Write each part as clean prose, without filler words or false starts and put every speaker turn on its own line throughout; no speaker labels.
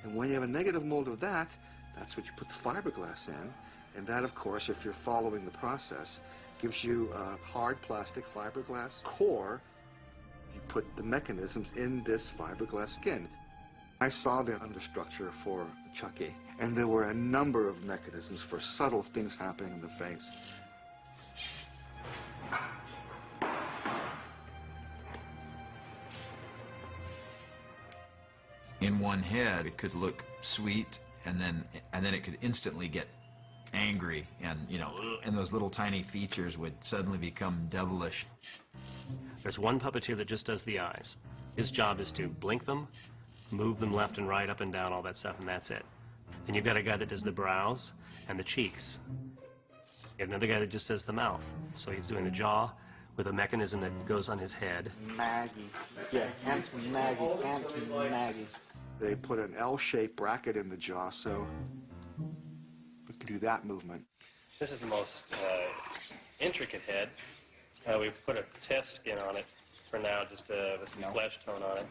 And when you have a negative mold of that, that's what you put the fiberglass in. And that, of course, if you're following the process, gives you a hard plastic fiberglass core. You put the mechanisms in this fiberglass skin. I saw the understructure for Chucky, and there were a number of mechanisms for subtle things happening in the face.
In one head, it could look sweet, and then it could instantly get angry, and and those little tiny features would suddenly become devilish.
There's one puppeteer that just does the eyes. His job is to blink them, move them left and right, up and down, all that stuff, and that's it. Then you've got a guy that does the brows and the cheeks. You have another guy that just does the mouth. So he's doing the jaw with a mechanism that goes on his head.
Maggie. Yeah, Aunt Maggie. They put an L-shaped bracket in the jaw, so we can do that movement.
This is the most intricate head. We've put a test skin on it for now, just with some flesh tone on it.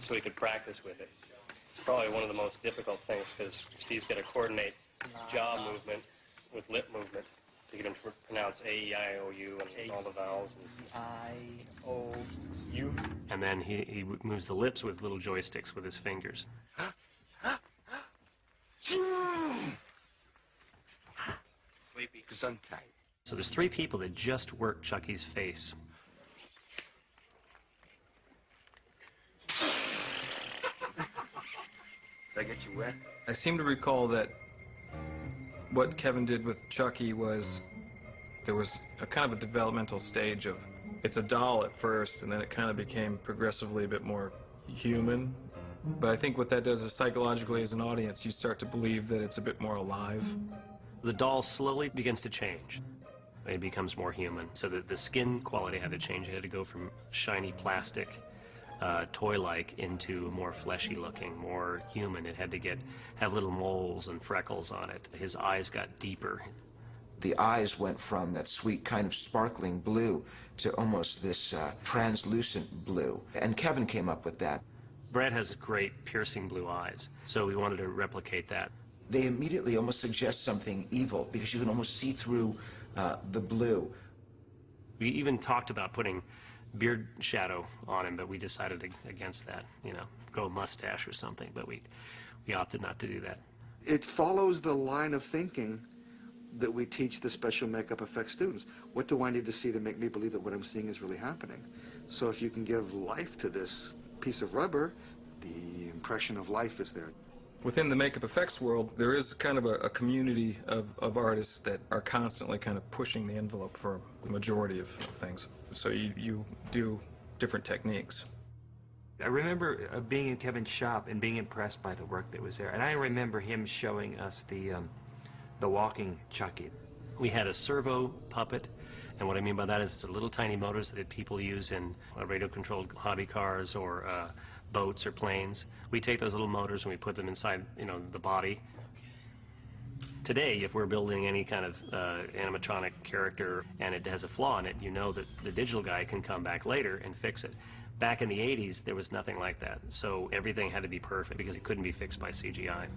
So we could practice with it. It's probably one of the most difficult things because Steve's got to coordinate jaw movement with lip movement to get him to pronounce A-E-I-O-U and all the vowels. I-O-U. And then he moves the lips with little joysticks with his fingers.
Sleepy Gesundheit.
So there's 3 people that just work Chucky's face.
Did I get you wet?
I seem to recall that what Kevin did with Chucky was there was a kind of a developmental stage of it's a doll at first, and then it kind of became progressively a bit more human. But I think what that does is psychologically as an audience you start to believe that it's a bit more alive.
The doll slowly begins to change. It becomes more human. So that the skin quality had to change. It had to go from shiny plastic, toy-like, into more fleshy looking, more human. It had to have little moles and freckles on it. His eyes got deeper.
The eyes went from that sweet kind of sparkling blue to almost this translucent blue. And Kevin came up with that.
Brad has great piercing blue eyes, so we wanted to replicate that.
They immediately almost suggest something evil because you can almost see through the blue.
We even talked about putting beard shadow on him, but we decided against that, go mustache or something, but we opted not to do that.
It follows the line of thinking that we teach the special makeup effects students. What do I need to see to make me believe that what I'm seeing is really happening? So if you can give life to this piece of rubber, the impression of life is there.
Within the makeup effects world, there is kind of a community of artists that are constantly kind of pushing the envelope for the majority of things. So you do different techniques.
I remember being in Kevin's shop and being impressed by the work that was there. And I remember him showing us the walking Chucky.
We had a servo puppet, and what I mean by that is it's little tiny motors that people use in radio-controlled hobby cars or boats or planes. We take those little motors and we put them inside, the body. Today, if we're building any kind of animatronic character and it has a flaw in it, you know that the digital guy can come back later and fix it. Back in the 80s, there was nothing like that, so everything had to be perfect because it couldn't be fixed by CGI.